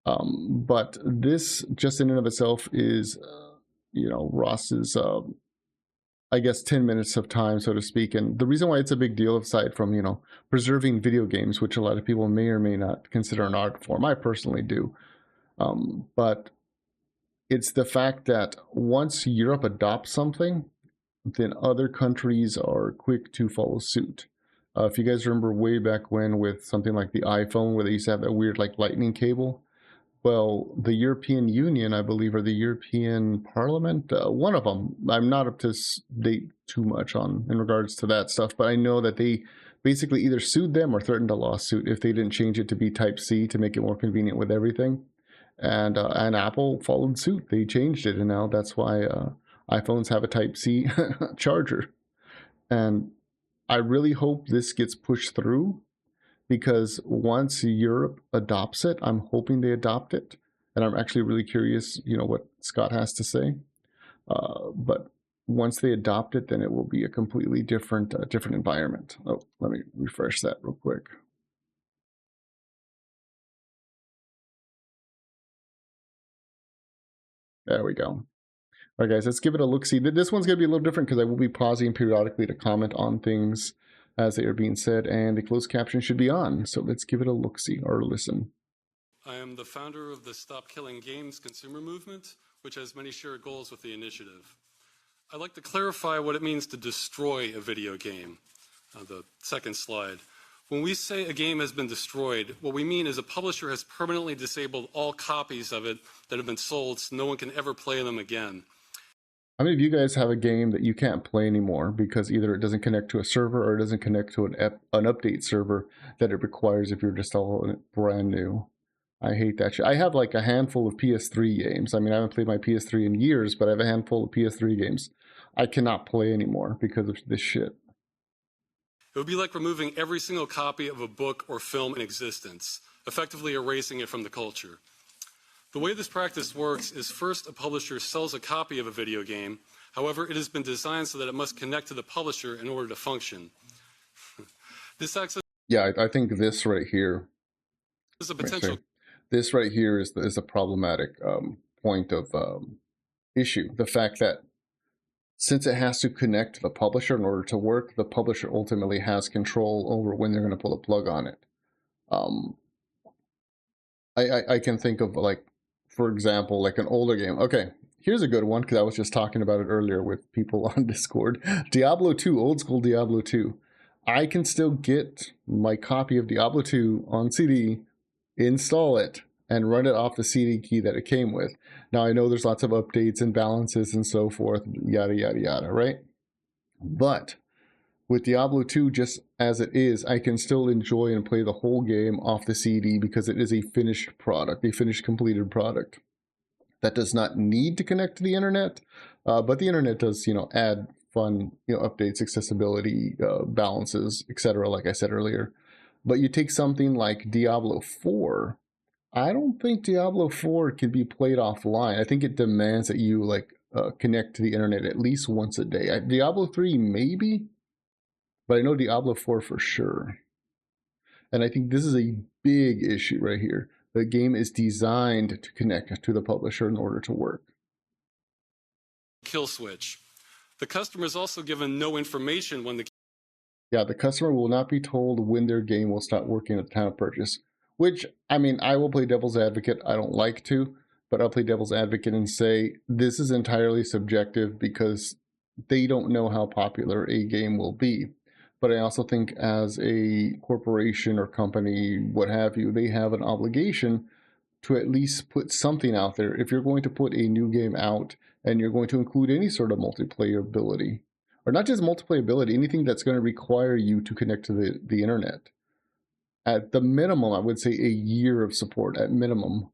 But this just in and of itself is, Ross's, I guess, 10 minutes of time, so to speak. And the reason why it's a big deal, aside from, preserving video games, which a lot of people may or may not consider an art form, I personally do. But it's the fact that once Europe adopts something, then other countries are quick to follow suit. If you guys remember way back when with something like the iPhone, where they used to have that weird like lightning cable, well, the European Union, I believe, or the European Parliament, one of them, I'm not up to date too much on in regards to that stuff, but I know that they basically either sued them or threatened a lawsuit if they didn't change it to be Type-C to make it more convenient with everything. And Apple followed suit. They changed it, and now that's why iPhones have a Type-C charger. And I really hope this gets pushed through, because once Europe adopts it, I'm hoping they adopt it, and I'm actually really curious, what Scott has to say. But once they adopt it, then it will be a completely different environment. Oh, let me refresh that real quick. There we go. All right, guys, let's give it a look-see. This one's going to be a little different because I will be pausing periodically to comment on things as they are being said, and the closed caption should be on. So let's give it a look-see or listen. I am the founder of the Stop Killing Games consumer movement, which has many shared goals with the initiative. I'd like to clarify what it means to destroy a video game. The second slide. When we say a game has been destroyed, what we mean is a publisher has permanently disabled all copies of it that have been sold so no one can ever play them again. How many of you guys have a game that you can't play anymore because either it doesn't connect to a server or it doesn't connect to an update server that it requires if you're just all brand new? I hate that shit. I have like a handful of PS3 games. I mean, I haven't played my PS3 in years, but I have a handful of PS3 games I cannot play anymore because of this shit. It would be like removing every single copy of a book or film in existence, effectively erasing it from the culture. The way this practice works is first a publisher sells a copy of a video game. However, it has been designed so that it must connect to the publisher in order to function. This access... Yeah, I think this right here is a potential... This right here is a problematic point of issue. The fact that since it has to connect to the publisher in order to work, the publisher ultimately has control over when they're going to pull a plug on it. I can think of, like, for example, like an older game. Okay, here's a good one, because I was just talking about it earlier with people on Discord. Diablo 2, old school Diablo 2. I can still get my copy of Diablo 2 on CD, install it, and run it off the CD key that it came with. Now, I know there's lots of updates and balances and so forth, yada, yada, yada, right? But with Diablo 2, just as it is, I can still enjoy and play the whole game off the CD because it is a finished product, a finished, completed product. That does not need to connect to the internet, but the internet does, add fun, updates, accessibility, balances, etc., like I said earlier. But you take something like Diablo 4, I don't think Diablo 4 can be played offline. I think it demands that you connect to the internet at least once a day. Diablo 3 maybe, but I know Diablo 4 for sure. And I think this is a big issue right here. The game is designed to connect to the publisher in order to work. Kill switch. The customer is also given no information when the... Yeah, the customer will not be told when their game will stop working at the time of purchase. Which, I mean, I will play devil's advocate. I don't like to, but I'll play devil's advocate and say this is entirely subjective because they don't know how popular a game will be. But I also think as a corporation or company, what have you, they have an obligation to at least put something out there. If you're going to put a new game out and you're going to include any sort of multiplayability, or not just multiplayability, anything that's going to require you to connect to the internet, at the minimum, I would say a year of support at minimum.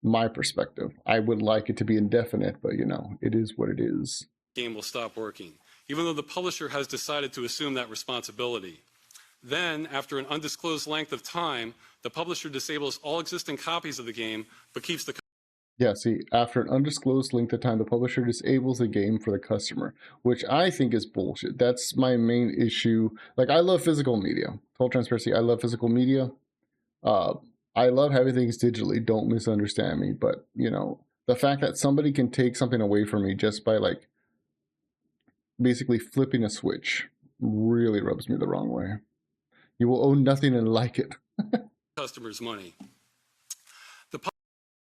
My perspective. I would like it to be indefinite, but it is what it is. Game will stop working, even though the publisher has decided to assume that responsibility. Then, after an undisclosed length of time, the publisher disables all existing copies of the game, but keeps the... Yeah, see, after an undisclosed length of time, the publisher disables the game for the customer, which I think is bullshit. That's my main issue. Like, I love physical media. Full transparency, I love physical media. I love having things digitally, don't misunderstand me, but you know, the fact that somebody can take something away from me just by like basically flipping a switch really rubs me the wrong way. You will own nothing and like it. Customers' money.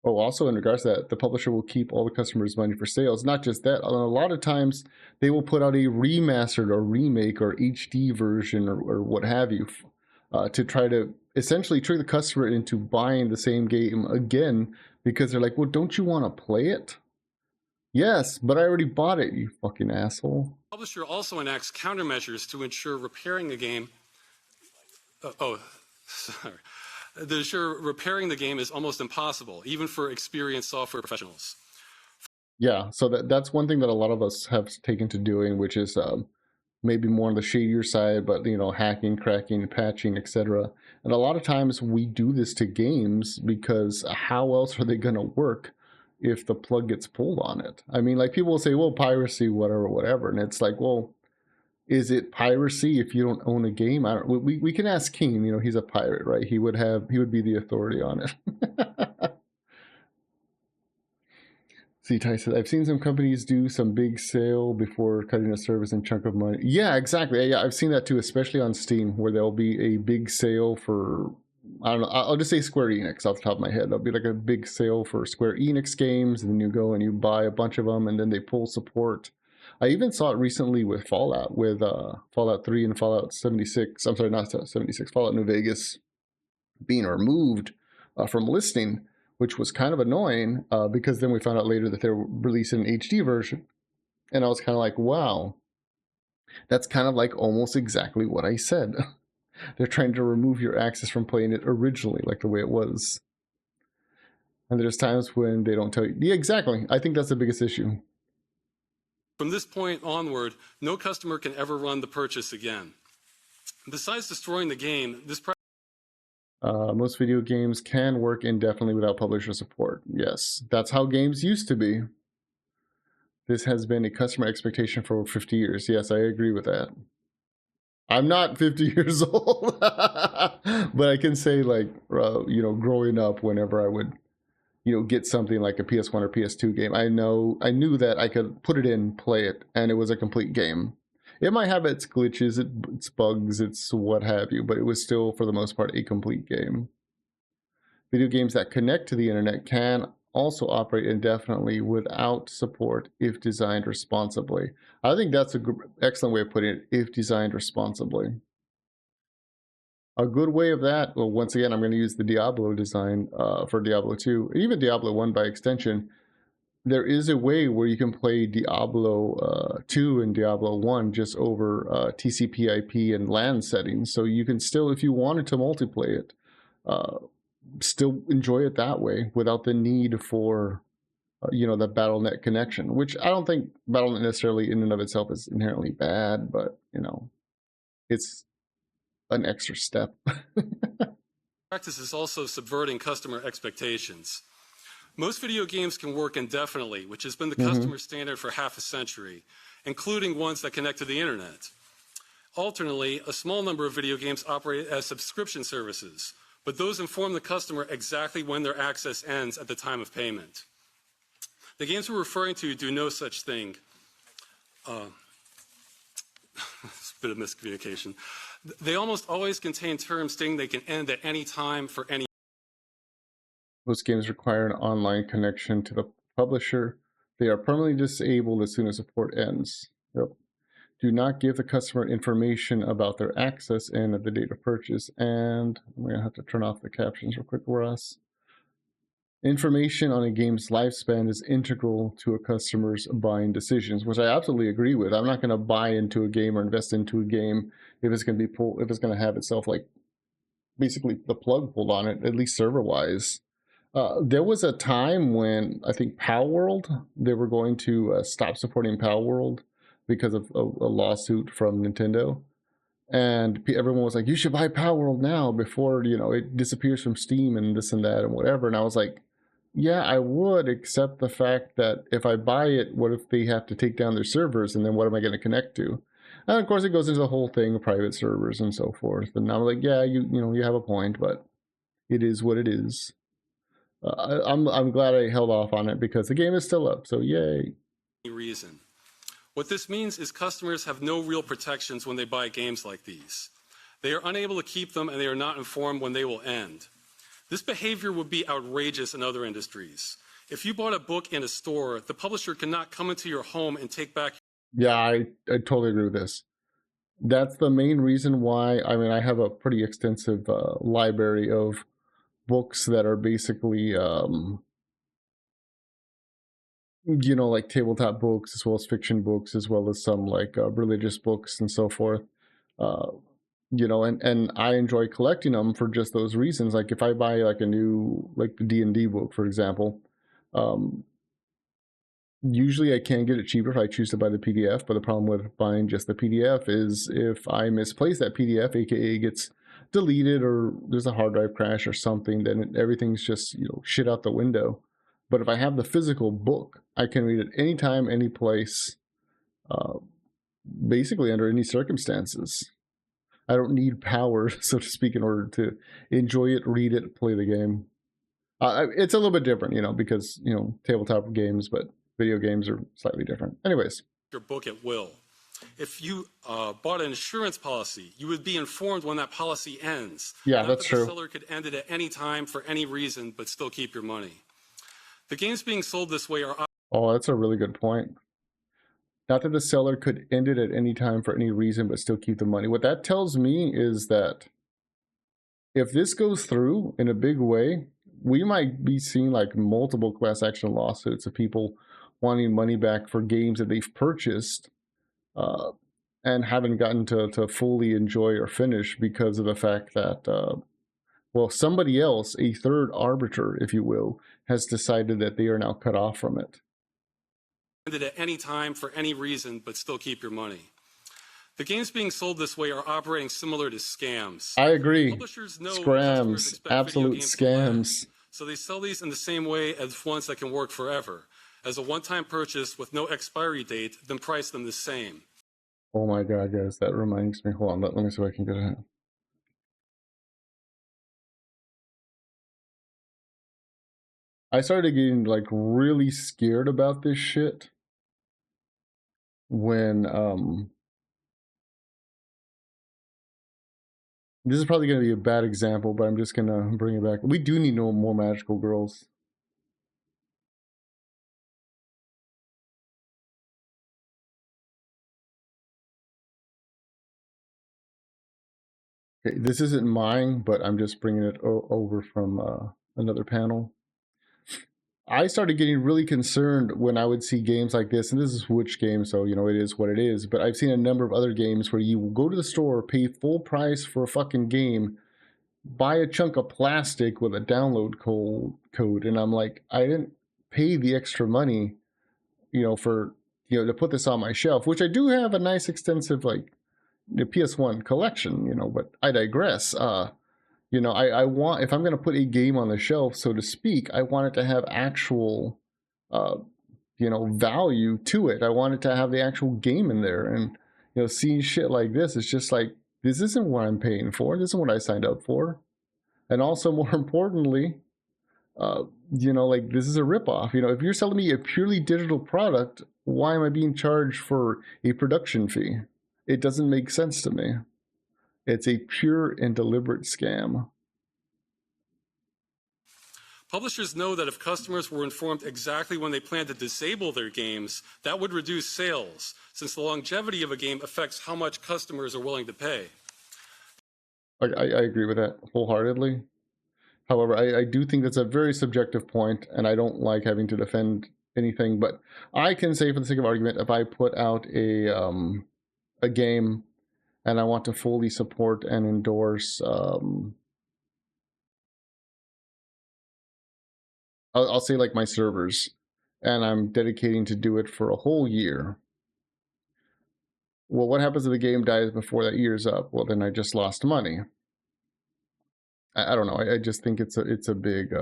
Oh, also in regards to that, the publisher will keep all the customers' money for sales. Not just that, a lot of times they will put out a remastered or remake or HD version or what have you to try to essentially trick the customer into buying the same game again because they're like, well, don't you want to play it? Yes, but I already bought it, you fucking asshole. Publisher also enacts countermeasures to ensure repairing the game. Sorry. To ensure repairing the game is almost impossible, even for experienced software professionals. Yeah, so that's one thing that a lot of us have taken to doing, which is maybe more on the shadier side, but you know, hacking, cracking, patching, etc. And a lot of times we do this to games because how else are they going to work if the plug gets pulled on it? I mean, like people will say, well, piracy, whatever, whatever, and it's like, well, is it piracy if you don't own a game? I don't. We can ask Keen. You know, he's a pirate, right? He would be the authority on it. See, Ty said, I've seen some companies do some big sale before cutting a service and chunk of money. Yeah, exactly. Yeah, I've seen that too, especially on Steam, where there'll be a big sale for, I don't know, I'll just say Square Enix off the top of my head. There'll be like a big sale for Square Enix games, and then you go and you buy a bunch of them, and then they pull support. I even saw it recently with Fallout, with Fallout 3 and Fallout 76. I'm sorry, not 76, Fallout New Vegas being removed from listing, which was kind of annoying because then we found out later that they were releasing an HD version. And I was kind of like, wow, that's kind of like almost exactly what I said. They're trying to remove your access from playing it originally, like the way it was. And there's times when they don't tell you. Yeah, exactly. I think that's the biggest issue. From this point onward, no customer can ever run the purchase again. Besides destroying the game, this most video games can work indefinitely without publisher support. Yes, that's how games used to be. This has been a customer expectation for over 50 years. Yes, I agree with that. I'm not 50 years old, but I can say like, you know, growing up, whenever I would, you know, get something like a PS1 or PS2 game, I knew that I could put it in, play it, and it was a complete game. It might have its glitches, its bugs, its what have you, but it was still, for the most part, a complete game. Video games that connect to the internet can also operate indefinitely without support if designed responsibly. I think that's an excellent way of putting it, if designed responsibly. A good way of that, well, once again, I'm going to use the Diablo design for Diablo 2, even Diablo 1 by extension. There is a way where you can play Diablo 2 and Diablo 1 just over TCP/IP and LAN settings. So you can still, if you wanted to multiplayer it, still enjoy it that way without the need for, you know, the BattleNet connection, which I don't think BattleNet necessarily in and of itself is inherently bad, but, you know, it's an extra step. practice is also subverting customer expectations. Most video games can work indefinitely, which has been the customer standard for half a century, including ones that connect to the internet. Alternately, a small number of video games operate as subscription services, but those inform the customer exactly when their access ends at the time of payment. The games we're referring to do no such thing. It's a bit of miscommunication. They almost always contain terms stating they can end at any time for any. Most games require an online connection to the publisher. They are permanently disabled as soon as support ends. Yep. Do not give the customer information about their access and at the date of purchase. And I'm going to have to turn off the captions real quick for us. Information on a game's lifespan is integral to a customer's buying decisions, which I absolutely agree with. I'm not going to buy into a game or invest into a game if it's going to be if it's going to have itself like basically the plug pulled on it, at least server wise. There was a time when I think Palworld, they were going to stop supporting Palworld because of a lawsuit from Nintendo. And everyone was like, you should buy Palworld now before, you know, it disappears from Steam and this and that and whatever. And I was like, yeah, I would, except the fact that if I buy it, what if they have to take down their servers and then what am I going to connect to? And of course it goes into the whole thing of private servers and so forth. And I'm like, yeah, you know, you have a point, but it is what it is. I'm glad I held off on it because the game is still up, so yay. Reason. What this means is customers have no real protections when they buy games like these. They are unable to keep them, and they are not informed when they will end. This behavior would be outrageous in other industries. If you bought a book in a store, the publisher cannot come into your home and take back. Yeah, I totally agree with this. That's the main reason why, I mean, I have a pretty extensive library of books that are basically, you know, like tabletop books, as well as fiction books, as well as some like religious books and so forth. You know, and I enjoy collecting them for just those reasons. Like if I buy like a new, like the D&D book, for example, um, usually I can get it cheaper if I choose to buy the PDF, but the problem with buying just the PDF is if I misplace that PDF, aka it gets deleted or there's a hard drive crash or something, then everything's just, you know, shit out the window. But if I have the physical book, I can read it anytime, any place, uh, basically under any circumstances. I don't need power, so to speak, in order to enjoy it, read it, play the game. It's a little bit different, you know, because, you know, tabletop games, but video games are slightly different. Anyways. Your book at will. If you bought an insurance policy, you would be informed when that policy ends. Yeah, that's true. The seller could end it at any time for any reason, but still keep your money. The games being sold this way are... Oh, that's a really good point. Not that the seller could end it at any time for any reason, but still keep the money. What that tells me is that if this goes through in a big way, we might be seeing like multiple class action lawsuits of people wanting money back for games that they've purchased and haven't gotten to fully enjoy or finish because of the fact that, well, somebody else, a third arbiter, if you will, has decided that they are now cut off from it. At any time for any reason, but still keep your money. The games being sold this way are operating similar to scams. I agree. Publishers know Scams, absolute scams. So they sell these in the same way as ones that can work forever. As a one-time purchase with no expiry date, then price them the same. Oh my god, guys, that reminds me. Hold on, let me see if I can get it. I started getting like really scared about this shit when this is probably going to be a bad example, but I'm just going to bring it back. We do need no more magical girls. Okay, this isn't mine, but I'm just bringing it over from another panel. I started getting really concerned when I would see games like this, and this is which game, so you know it is what it is, but I've seen a number of other games where you go to the store, pay full price for a fucking game, buy a chunk of plastic with a download code, and I'm like, I didn't pay the extra money, you know, for, you know, to put this on my shelf, which I do have a nice extensive like the PS1 collection, you know, but I digress. You know, I want, if I'm going to put a game on the shelf, so to speak, I want it to have actual, you know, value to it. I want it to have the actual game in there. And, you know, seeing shit like this is just like, this isn't what I'm paying for. This isn't what I signed up for. And also, more importantly, you know, like this is a ripoff. You know, if you're selling me a purely digital product, why am I being charged for a production fee? It doesn't make sense to me. It's a pure and deliberate scam. Publishers know that if customers were informed exactly when they plan to disable their games, that would reduce sales, since the longevity of a game affects how much customers are willing to pay. I agree with that wholeheartedly. However, I do think that's a very subjective point, and I don't like having to defend anything, but I can say for the sake of argument, if I put out a game and I want to fully support and endorse, I'll say like my servers, and I'm dedicating to do it for a whole year. Well, what happens if the game dies before that year's up? Well, then I just lost money. I don't know. I just think it's a big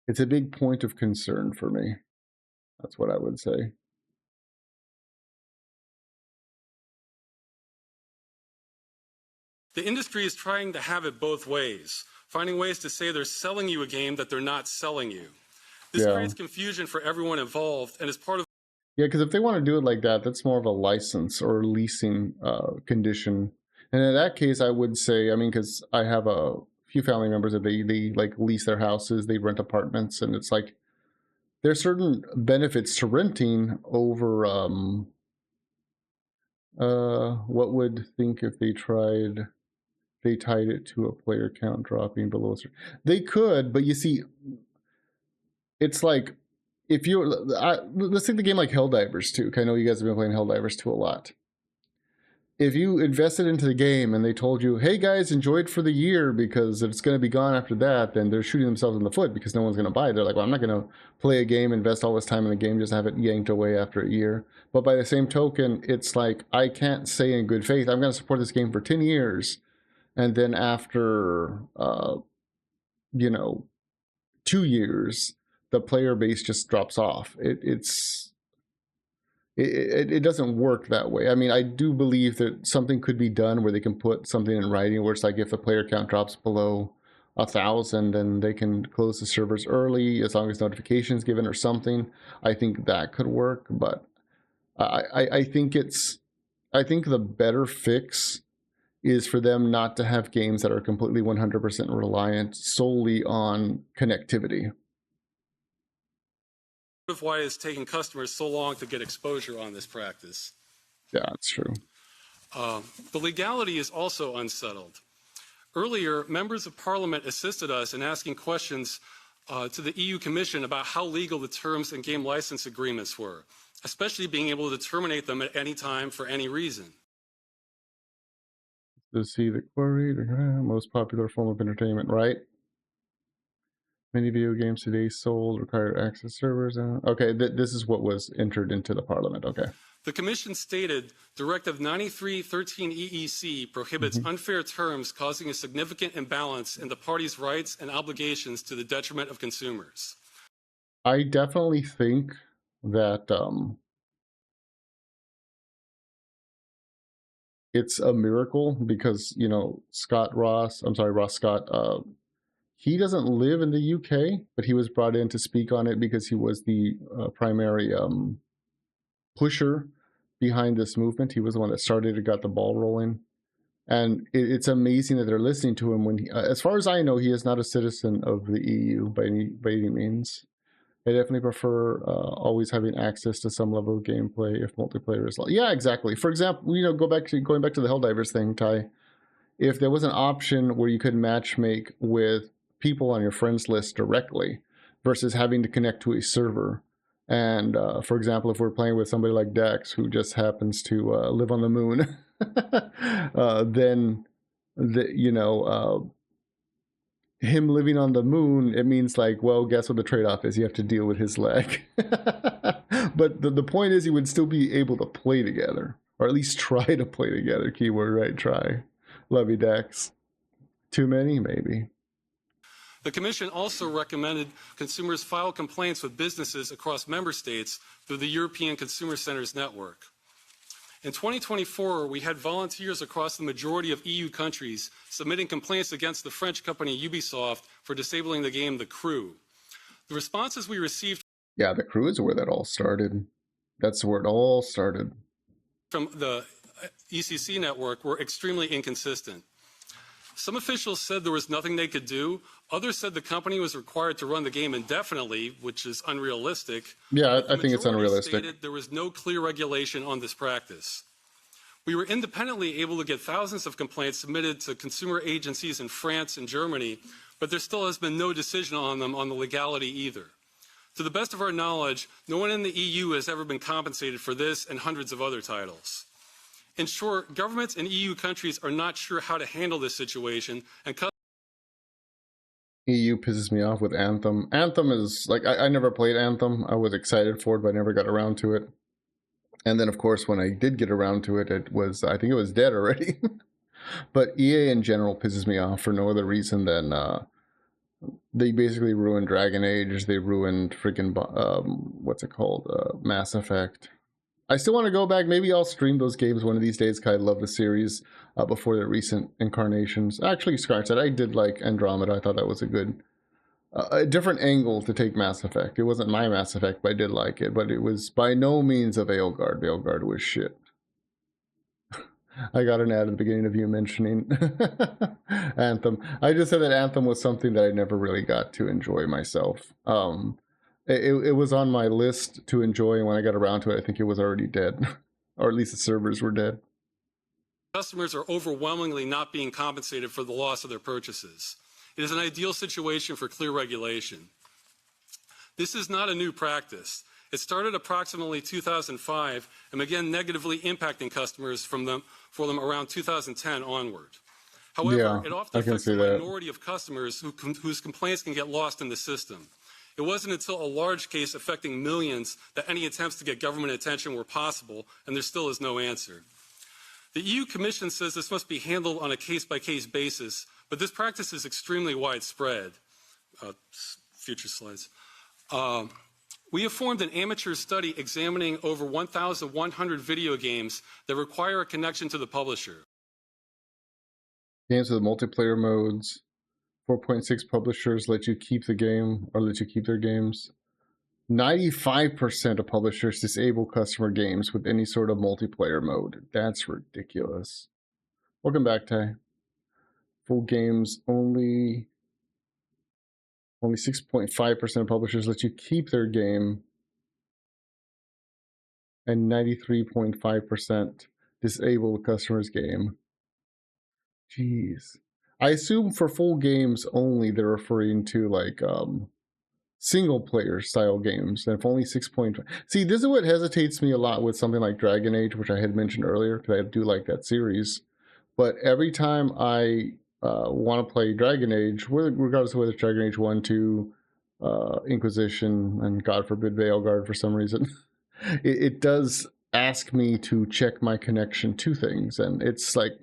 it's a big point of concern for me. That's what I would say. The industry is trying to have it both ways, finding ways to say they're selling you a game that they're not selling you. This creates confusion for everyone involved and is part of... Yeah, because if they want to do it like that, that's more of a license or leasing condition. And in that case, I would say, I mean, because I have a few family members that they like lease their houses, they rent apartments, and it's like there's certain benefits to renting over what would think if they tied it to a player count dropping below. They could, but you see, it's like if you're, let's take the game like Helldivers 2. I know you guys have been playing Helldivers 2 a lot. If you invested into the game and they told you, hey guys, enjoy it for the year because it's going to be gone after that, then they're shooting themselves in the foot because no one's going to buy it. They're like, well, I'm not going to play a game, invest all this time in the game, just have it yanked away after a year. But by the same token, it's like, I can't say in good faith, I'm going to support this game for 10 years. And then after, 2 years, the player base just drops off. It doesn't work that way. I mean, I do believe that something could be done where they can put something in writing where it's like if the player count drops below 1,000, then they can close the servers early as long as notifications given or something. I think that could work, but I think the better fix is for them not to have games that are completely 100% reliant solely on connectivity. Of why it's taking customers so long to get exposure on this practice. Yeah, that's true. The legality is also unsettled. Earlier, members of Parliament assisted us in asking questions to the EU Commission about how legal the terms and game license agreements were, especially being able to terminate them at any time for any reason. To see the query, most popular form of entertainment, right? Many video games today sold require access servers. Okay, this is what was entered into the Parliament. Okay. The Commission stated Directive 93/13 EEC prohibits unfair terms causing a significant imbalance in the parties' rights and obligations to the detriment of consumers. I definitely think that it's a miracle because, Ross Scott, he doesn't live in the UK, but he was brought in to speak on it because he was the primary pusher behind this movement. He was the one that started it, got the ball rolling. And it's amazing that they're listening to him when, as far as I know, he is not a citizen of the EU by any means. I definitely prefer always having access to some level of gameplay if multiplayer is. Yeah, exactly. For example, going back to the Helldivers thing, Ty. If there was an option where you could matchmake with people on your friends list directly versus having to connect to a server. And for example, if we're playing with somebody like Dex, who just happens to live on the moon, then him living on the moon, it means like, well, guess what the trade-off is? You have to deal with his leg. But the point is, you would still be able to play together, or at least try to play together. Keyword, right? Try. Love you, Dex. Too many? Maybe. The Commission also recommended consumers file complaints with businesses across member states through the European Consumer Centers Network. In 2024, we had volunteers across the majority of EU countries submitting complaints against the French company Ubisoft for disabling the game The Crew. The responses we received... Yeah, The Crew is where that all started. That's where it all started. ...from the ECC network were extremely inconsistent. Some officials said there was nothing they could do. Others said the company was required to run the game indefinitely, which is unrealistic. Yeah, I think it's unrealistic. Stated there was no clear regulation on this practice. We were independently able to get thousands of complaints submitted to consumer agencies in France and Germany, but there still has been no decision on them on the legality either. To the best of our knowledge, no one in the EU has ever been compensated for this and hundreds of other titles. In short, governments in EU countries are not sure how to handle this situation, and EU pisses me off with Anthem. Anthem is, like, I never played Anthem. I was excited for it, but I never got around to it. And then, of course, when I did get around to it, I think it was dead already. But EA in general pisses me off for no other reason than they basically ruined Dragon Age. They ruined freaking, what's it called? Mass Effect. I still want to go back. Maybe I'll stream those games one of these days, because I love the series before their recent incarnations. Actually, scratch that. I did like Andromeda. I thought that was a good, a different angle to take Mass Effect. It wasn't my Mass Effect, but I did like it. But it was by no means a Veilguard. Veilguard was shit. I got an ad at the beginning of you mentioning Anthem. I just said that Anthem was something that I never really got to enjoy myself. It was on my list to enjoy, and when I got around to it, I think it was already dead, or at least the servers were dead. Customers are overwhelmingly not being compensated for the loss of their purchases. It is an ideal situation for clear regulation. This is not a new practice. It started approximately 2005 and began negatively impacting customers for them around 2010 onward. However, it often affects the minority of customers whose complaints can get lost in the system. It wasn't until a large case affecting millions that any attempts to get government attention were possible, and there still is no answer. The EU Commission says this must be handled on a case-by-case basis, but this practice is extremely widespread. Future slides. We have formed an amateur study examining over 1,100 video games that require a connection to the publisher. Games with multiplayer modes. 4.6 publishers let you keep the game or let you keep their games. 95% of publishers disable customer games with any sort of multiplayer mode. That's ridiculous. Welcome back, Ty. Full games only 6.5% of publishers let you keep their game, and 93.5% disable the customer's game. Jeez. I assume for full games only, they're referring to like single player style games. And if only 6.5. See, this is what hesitates me a lot with something like Dragon Age, which I had mentioned earlier, because I do like that series. But every time I want to play Dragon Age, regardless of whether it's Dragon Age 1, 2, Inquisition, and God forbid Veilguard for some reason, it does ask me to check my connection to things. And it's like,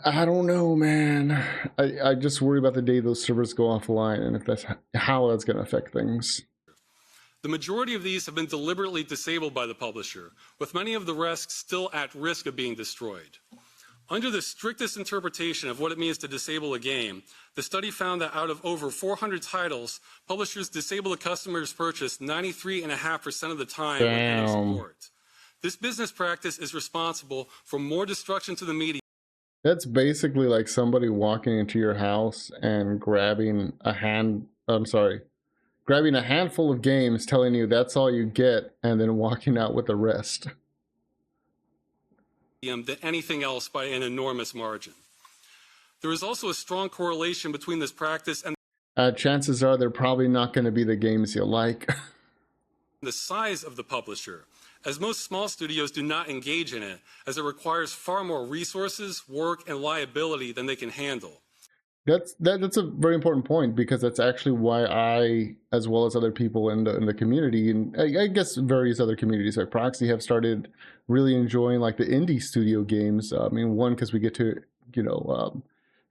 I don't know, man. I just worry about the day those servers go offline and if that's how that's going to affect things. The majority of these have been deliberately disabled by the publisher, with many of the rest still at risk of being destroyed. Under the strictest interpretation of what it means to disable a game, the study found that out of over 400 titles, publishers disable a customer's purchase 93.5% of the time with any support. This business practice is responsible for more destruction to the media. That's basically like somebody walking into your house and grabbing a handful of games, telling you that's all you get, and then walking out with the rest. Than anything else by an enormous margin. There is also a strong correlation between this practice and chances are they're probably not going to be the games you like. The size of the publisher, as most small studios do not engage in it, as it requires far more resources, work, and liability than they can handle. That's a very important point, because that's actually why I, as well as other people in the community, and I guess various other communities like Proxy, have started really enjoying like the indie studio games. I mean, one, because we get to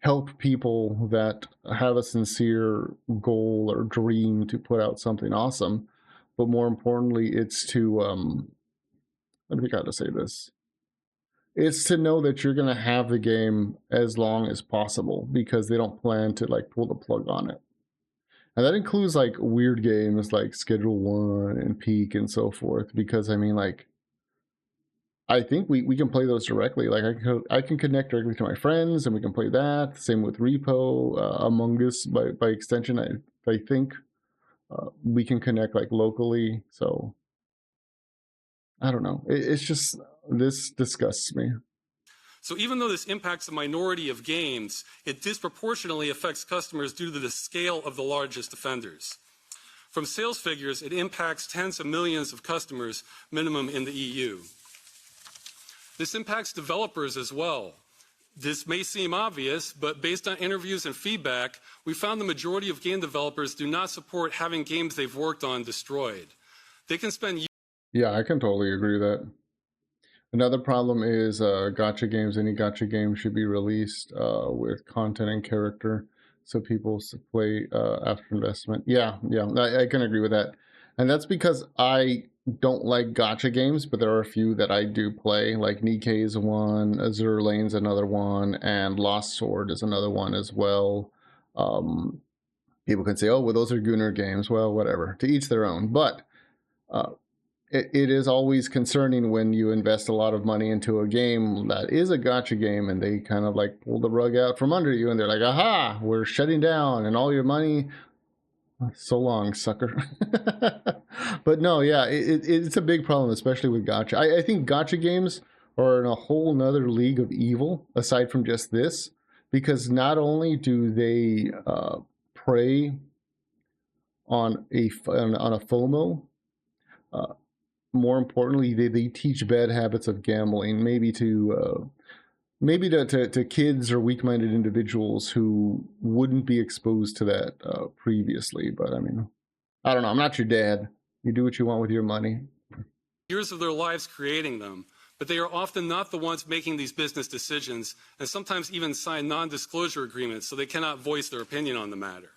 help people that have a sincere goal or dream to put out something awesome, but more importantly, it's to I think I got to say this. It's to know that you're going to have the game as long as possible, because they don't plan to like pull the plug on it. And that includes like weird games like Schedule 1 and Peak and so forth, because I mean, like, I think we can play those directly. Like I can connect directly to my friends and we can play that. Same with Repo, Among Us by extension. I think we can connect like locally. So I don't know. It's just, this disgusts me. So even though this impacts a minority of games, it disproportionately affects customers due to the scale of the largest offenders. From sales figures, it impacts tens of millions of customers, minimum in the EU. This impacts developers as well. This may seem obvious, but based on interviews and feedback, we found the majority of game developers do not support having games they've worked on destroyed. They can spend... Yeah, I can totally agree with that. Another problem is gacha games. Any gacha game should be released with content and character, so people play after investment. Yeah, I can agree with that. And that's because I don't like gacha games, but there are a few that I do play. Like Nikkei is one, Azure Lane's another one, and Lost Sword is another one as well. Um, People can say, "Oh, well, those are Gunner games." Well, whatever. To each their own. But uh, it is always concerning when you invest a lot of money into a game that is a gacha game, and they kind of like pull the rug out from under you, and they're like, "Aha, we're shutting down, and all your money." So long, sucker. But no, yeah, it's a big problem, especially with gacha. I think gacha games are in a whole nother league of evil, aside from just this, because not only do they prey on a FOMO, uh, more importantly, they teach bad habits of gambling, maybe to kids or weak-minded individuals who wouldn't be exposed to that previously. But I mean, I don't know. I'm not your dad. You do what you want with your money. Years of their lives creating them, but they are often not the ones making these business decisions, and sometimes even sign non-disclosure agreements so they cannot voice their opinion on the matter.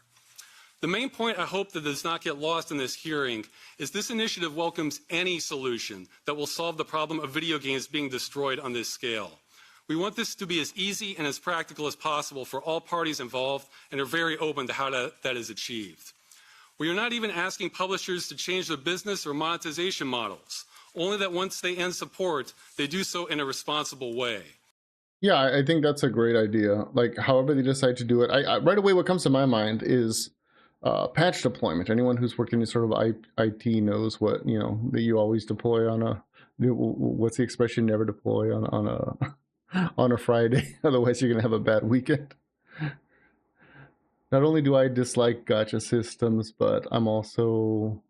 The main point I hope that does not get lost in this hearing is this initiative welcomes any solution that will solve the problem of video games being destroyed on this scale. We want this to be as easy and as practical as possible for all parties involved, and are very open to how that is achieved. We are not even asking publishers to change their business or monetization models, only that once they end support, they do so in a responsible way. Yeah, I think that's a great idea. Like, however they decide to do it, I right away what comes to my mind is patch deployment. Anyone who's worked in sort of IT knows what, that you always deploy on a, what's the expression, never deploy on a on a Friday, otherwise you're gonna have a bad weekend. Not only do I dislike gacha systems, but I also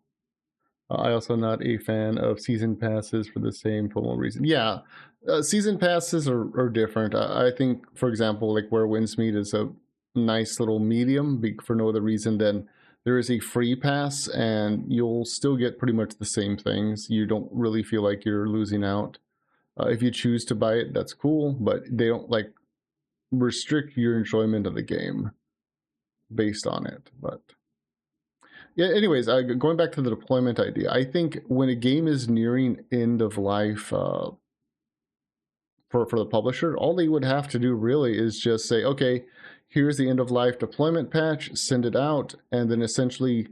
not a fan of season passes for the same FOMO reason. Yeah, season passes are different. I think, for example, like Where Winds Meet is a nice little medium for no other reason than there is a free pass, and you'll still get pretty much the same things. You don't really feel like you're losing out. If you choose to buy it, that's cool, but they don't like restrict your enjoyment of the game based on it. But yeah, anyways, going back to the deployment idea, I think when a game is nearing end of life for the publisher, all they would have to do really is just say, okay, here's the end of life deployment patch, send it out, and then essentially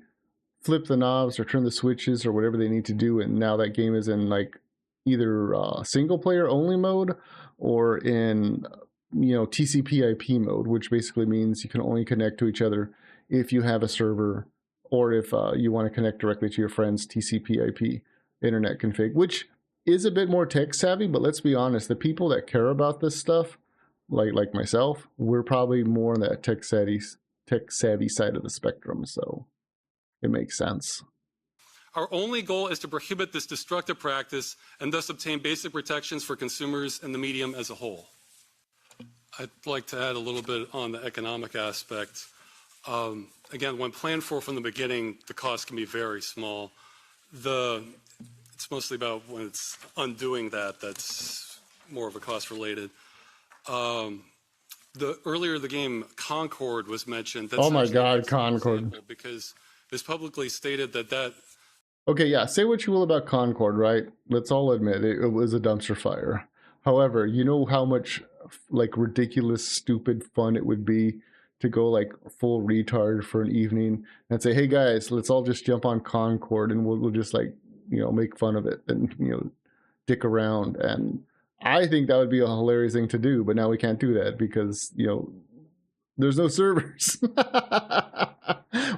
flip the knobs or turn the switches or whatever they need to do, and now that game is in like either single player only mode or in TCP/IP mode, which basically means you can only connect to each other if you have a server, or if you want to connect directly to your friend's TCP/IP internet config, which is a bit more tech savvy. But let's be honest, the people that care about this stuff, like myself, we're probably more on that tech savvy side of the spectrum, so it makes sense. Our only goal is to prohibit this destructive practice and thus obtain basic protections for consumers and the medium as a whole. I'd like to add a little bit on the economic aspect. Again, when planned for from the beginning, the cost can be very small. It's mostly about when it's undoing that's more of a cost related. Earlier the game Concord was mentioned. That's oh my God, Concord! Because it's publicly stated that. Okay, yeah, say what you will about Concord, right? Let's all admit it was a dumpster fire. However, you know how much like ridiculous, stupid fun it would be to go like full retard for an evening and say, hey guys, let's all just jump on Concord and we'll just like, make fun of it and, dick around. And I think that would be a hilarious thing to do, but now we can't do that because, there's no servers.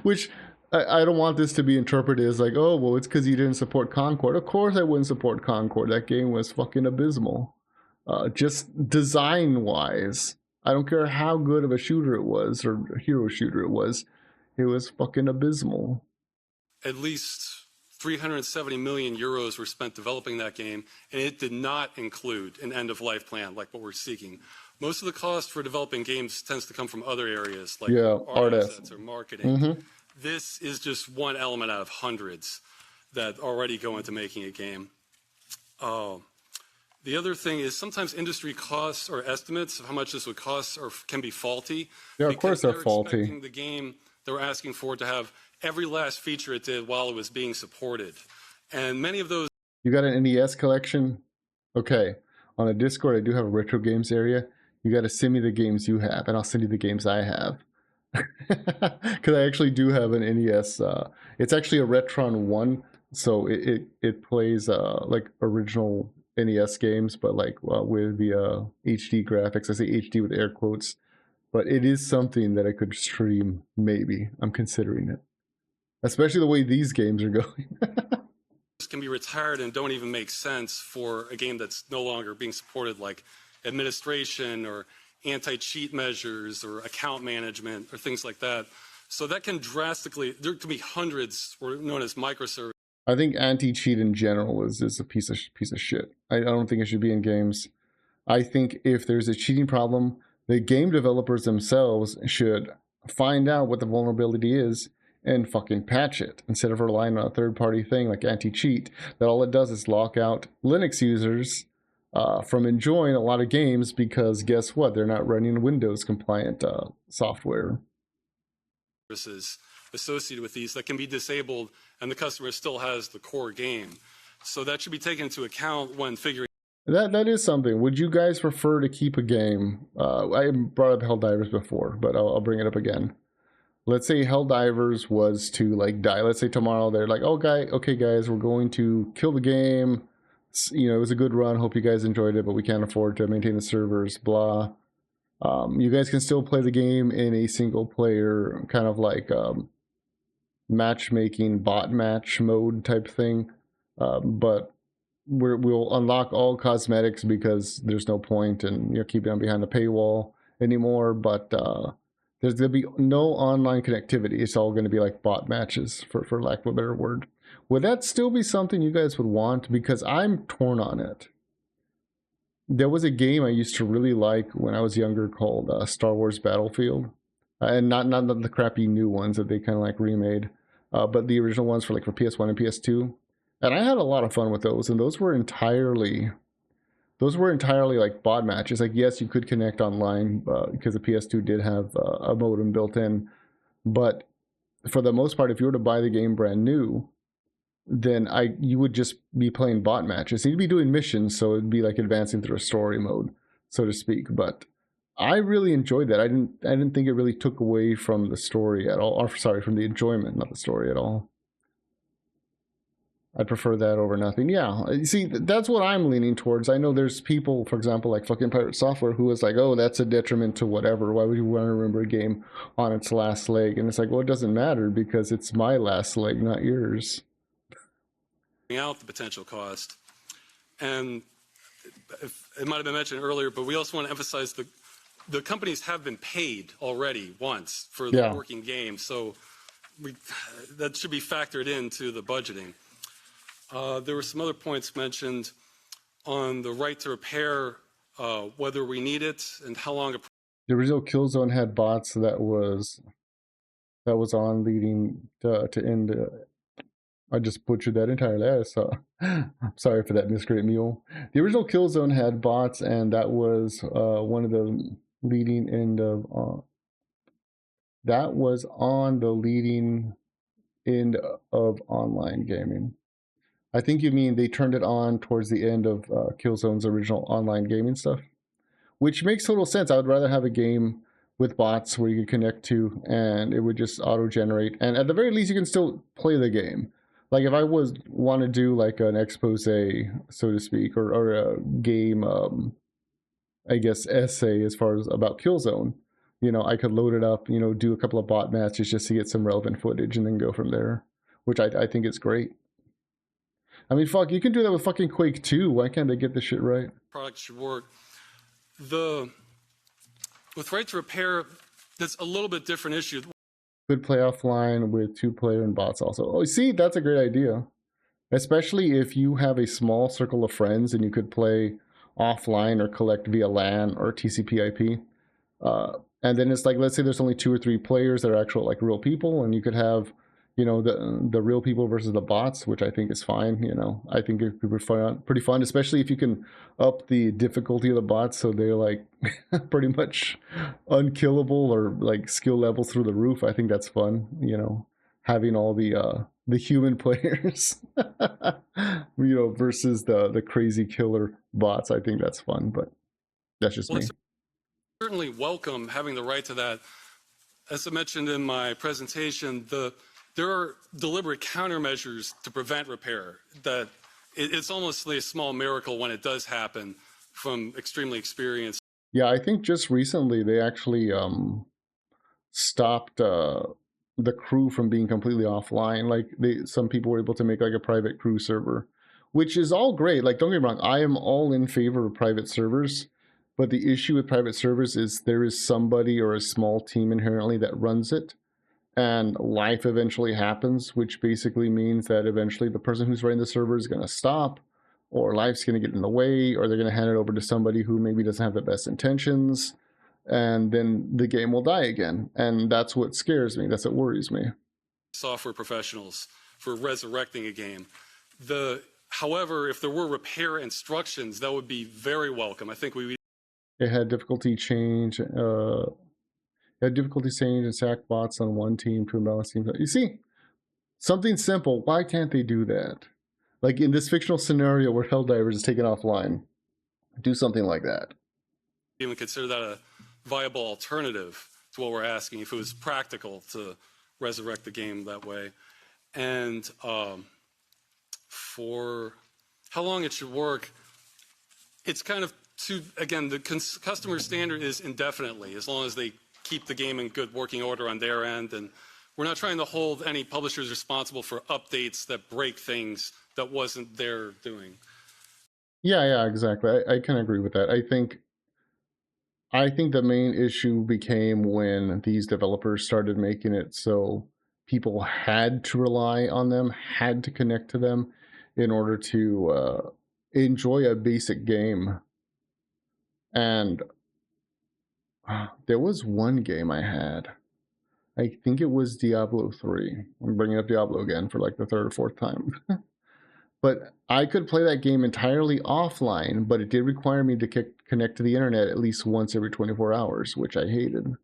Which I don't want this to be interpreted as like, oh, well, it's because you didn't support Concord. Of course I wouldn't support Concord. That game was fucking abysmal. Just design-wise. I don't care how good of a shooter it was, or hero shooter it was fucking abysmal. At least 370 million euros were spent developing that game, and it did not include an end-of-life plan like what we're seeking. Most of the cost for developing games tends to come from other areas like art assets or marketing. Mm-hmm. This is just one element out of hundreds that already go into making a game. The other thing is sometimes industry costs or estimates of how much this would cost can be faulty. Yeah, of course they're faulty. Expecting the game they were asking for to have every last feature it did while it was being supported. And many of those You got an NES collection? Okay. On a Discord, I do have a retro games area. You got to send me the games you have, and I'll send you the games I have. Because I actually do have an NES. It's actually a Retron 1, so it plays like original NES games, but like with the HD graphics. I say HD with air quotes, but it is something that I could stream. Maybe I'm considering it, especially the way these games are going. can be retired and don't even make sense for a game that's no longer being supported, like administration or anti-cheat measures or account management or things like that. So that can drastically, there can be hundreds, or known as microservices. I think anti-cheat in general is a piece of shit. I don't think it should be in games. I think if there's a cheating problem, the game developers themselves should find out what the vulnerability is and fucking patch it instead of relying on a third-party thing like anti-cheat that all it does is lock out Linux users from enjoying a lot of games because guess what? They're not running Windows compliant software. Associated with these that can be disabled and the customer still has the core game. So that should be taken into account when figuring. That is something. Would you guys prefer to keep a game? I brought up Helldivers before, but I'll bring it up again. Let's say Helldivers was to like die. Let's say tomorrow they're like, okay guys, we're going to kill the game. You know, it was a good run. Hope you guys enjoyed it, but we can't afford to maintain the servers. Blah. You guys can still play the game in a single player kind of like matchmaking bot match mode type thing, but we'll unlock all cosmetics because there's no point in keeping them behind the paywall anymore. But there's gonna be no online connectivity. It's all going to be like bot matches, for lack of a better word. Would that still be something you guys would want? Because I'm torn on it. There was a game I used to really like when I was younger called Star Wars Battlefield, and not the crappy new ones that they kind of like remade, but the original ones for PS1 and PS2. And I had a lot of fun with those, and those were entirely like bot matches. Like yes, you could connect online because the PS2 did have a modem built in, but for the most part, if you were to buy the game brand new, then you would just be playing bot matches. You'd be doing missions, so it'd be like advancing through a story mode, so to speak. But I really enjoyed that. I didn't think it really took away from the story at all, or sorry, from the enjoyment, not the story at all. I'd prefer that over nothing. Yeah, you see, that's what I'm leaning towards. I know there's people, for example, like fucking Pirate Software, who is like, oh, that's a detriment to whatever. Why would you want to remember a game on its last leg? And it's like, well, it doesn't matter because it's my last leg, not yours. Out the potential cost. And it might have been mentioned earlier, but we also want to emphasize the companies have been paid already once for the working game, so that should be factored into the budgeting. There were some other points mentioned on the right to repair, whether we need it and how long. The original Killzone had bots that was on leading to end. I just butchered that entirely. So I'm sorry for that, miscreant mule. The original Killzone had bots, and that was one of the leading end of. That was on the leading end of online gaming. I think you mean they turned it on towards the end of Killzone's original online gaming stuff, which makes total sense. I would rather have a game with bots where you could connect to, and it would just auto-generate. And at the very least, you can still play the game. Like if I want to do like an expose, so to speak, or a game, I guess essay as far as about Killzone, I could load it up, do a couple of bot matches just to get some relevant footage and then go from there, which I think is great. I mean, fuck, you can do that with fucking Quake 2. Why can't they get this shit right? Product should work. With right to repair, that's a little bit different issue. Could play offline with 2-player and bots also. Oh, see, that's a great idea. Especially if you have a small circle of friends and you could play offline or collect via LAN or TCP/IP. And then it's like, let's say there's only 2 or 3 players that are actual like real people, and you could have, the real people versus the bots, which I think is fine. I think it could be pretty fun, especially if you can up the difficulty of the bots so they're like pretty much unkillable or like skill levels through the roof. I think that's fun. Having all the the human players, versus the crazy killer bots. I think that's fun, but that's just me. It's certainly welcome having the right to that. As I mentioned in my presentation, there are deliberate countermeasures to prevent repair. That it's almost like a small miracle when it does happen from extremely experienced. Yeah, I think just recently they actually stopped the crew from being completely offline. Like some people were able to make like a private crew server, which is all great. Like, don't get me wrong, I am all in favor of private servers, but the issue with private servers is there is somebody or a small team inherently that runs it, and life eventually happens, which basically means that eventually the person who's running the server is going to stop, or life's going to get in the way, or they're going to hand it over to somebody who maybe doesn't have the best intentions, and then the game will die again. And that's what scares me. That's what worries me. Software professionals for resurrecting a game. However, if there were repair instructions, that would be very welcome. I think it had difficulty change. Had difficulty change and sack bots on one team to imbalance teams. You see, something simple. Why can't they do that? Like in this fictional scenario where Helldivers is taken offline, do something like that. Even consider that a viable alternative to what we're asking, if it was practical to resurrect the game that way. And for how long it should work, it's kind of again, the customer standard is indefinitely, as long as they keep the game in good working order on their end. And we're not trying to hold any publishers responsible for updates that break things that wasn't their doing. Yeah, exactly. I can agree with that. I think the main issue became when these developers started making it so people had to rely on them, had to connect to them in order to enjoy a basic game. And there was one game I had. I think it was Diablo 3. I'm bringing up Diablo again for like the third or fourth time. But I could play that game entirely offline, but it did require me to connect to the internet at least once every 24 hours, which I hated.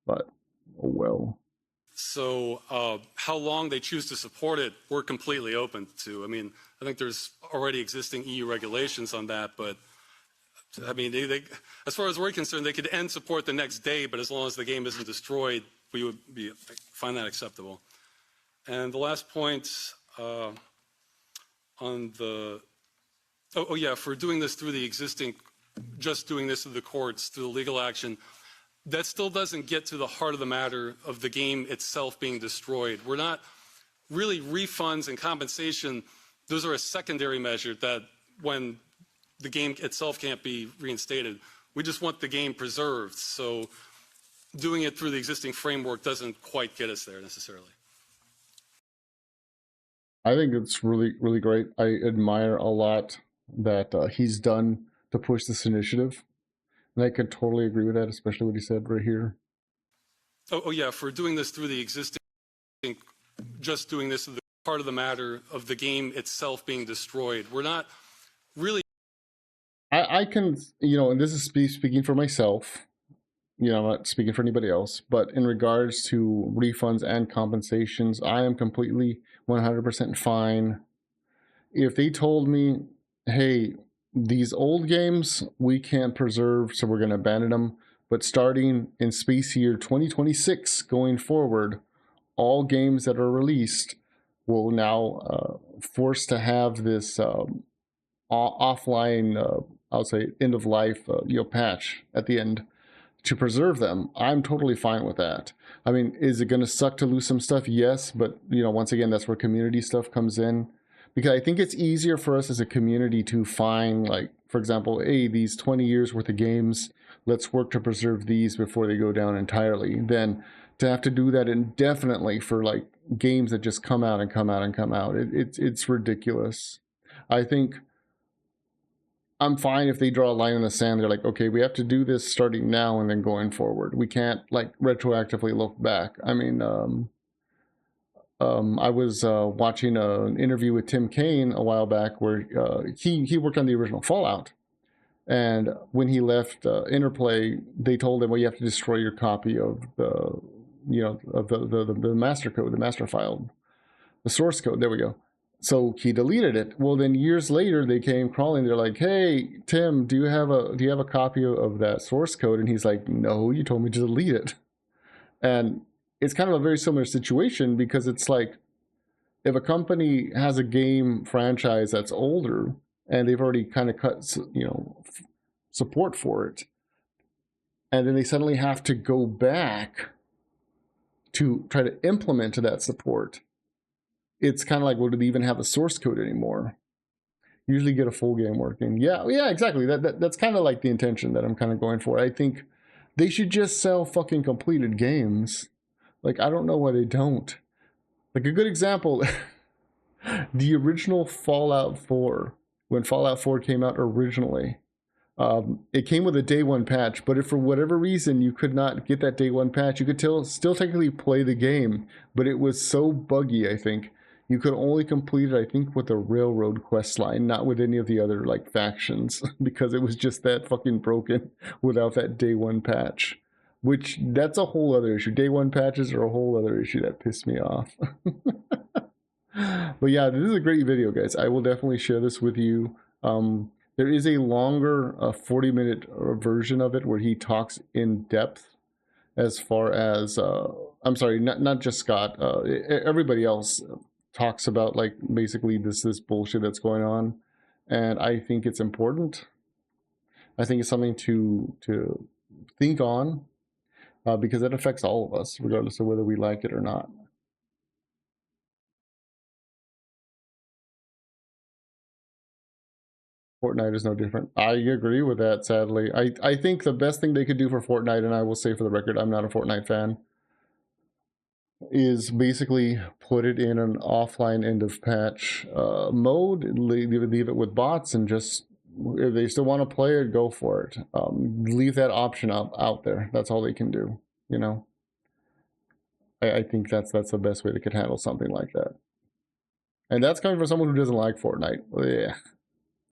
But, oh well. So how long they choose to support it, we're completely open to. I mean, I think there's already existing EU regulations on that, but I mean, as far as we're concerned, they could end support the next day, but as long as the game isn't destroyed, we would find that acceptable. And the last point on the, for doing this through the existing, just doing this through the courts, through the legal action, that still doesn't get to the heart of the matter of the game itself being destroyed. We're not really refunds and compensation. Those are a secondary measure that when the game itself can't be reinstated, we just want the game preserved. So doing it through the existing framework doesn't quite get us there necessarily. I think it's really, really great. I admire a lot that he's done to push this initiative. And I could totally agree with that, especially what he said right here. For doing this through the existing, just doing this is the part of the matter of the game itself being destroyed. We're not really. I can, and this is speaking for myself, I'm not speaking for anybody else, but in regards to refunds and compensations, I am completely 100% fine. If they told me, hey, these old games we can't preserve, so we're going to abandon them, but starting in space year 2026 going forward, all games that are released will now force to have this offline, I'll say end of life, patch at the end to preserve them. I'm totally fine with that. I mean, is it going to suck to lose some stuff? Yes, but once again, that's where community stuff comes in, because I think it's easier for us as a community to find, like, for example, hey, these 20 years worth of games, let's work to preserve these before they go down entirely, than to have to do that indefinitely for like games that just come out and come out and come out. It's ridiculous. I think I'm fine if they draw a line in the sand. They're like, okay, we have to do this starting now and then going forward. We can't like retroactively look back. I mean, I was watching an interview with Tim Kaine a while back where he worked on the original Fallout. And when he left Interplay, they told him, well, you have to destroy your copy of the, of the master code, the master file. The source code. There we go. So he deleted it. Well, then years later they came crawling. They're like, "Hey, Tim, do you have a copy of that source code?" And he's like, "No, you told me to delete it." And it's kind of a very similar situation, because it's like, if a company has a game franchise that's older and they've already kind of cut, support for it, and then they suddenly have to go back to try to implement that support, it's kind of like, well, do they even have the source code anymore? Usually get a full game working. Yeah, exactly. That's kind of like the intention that I'm kind of going for. I think they should just sell fucking completed games. Like, I don't know why they don't. Like, a good example, the original Fallout 4, when Fallout 4 came out originally, it came with a day one patch, but if for whatever reason you could not get that day one patch, you could still technically play the game, but it was so buggy, I think. You could only complete it, I think, with the railroad quest line, not with any of the other, like, factions, because it was just that fucking broken without that day one patch. Which, that's a whole other issue. Day one patches are a whole other issue that pissed me off. But yeah, this is a great video, guys. I will definitely share this with you. There is a longer 40-minute version of it where he talks in depth as far as, I'm sorry, not just Scott, everybody else talks about, like, basically this bullshit that's going on. And I think it's important. I think it's something to think on, because it affects all of us, regardless of whether we like it or not. Fortnite is no different. I agree with that, sadly. I think the best thing they could do for Fortnite, and I will say for the record, I'm not a Fortnite fan, is basically put it in an offline end of patch mode, leave it with bots, and just, if they still want to play it, go for it. Leave that option out there. That's all they can do, you know? I think that's the best way they could handle something like that. And that's coming from someone who doesn't like Fortnite. Yeah.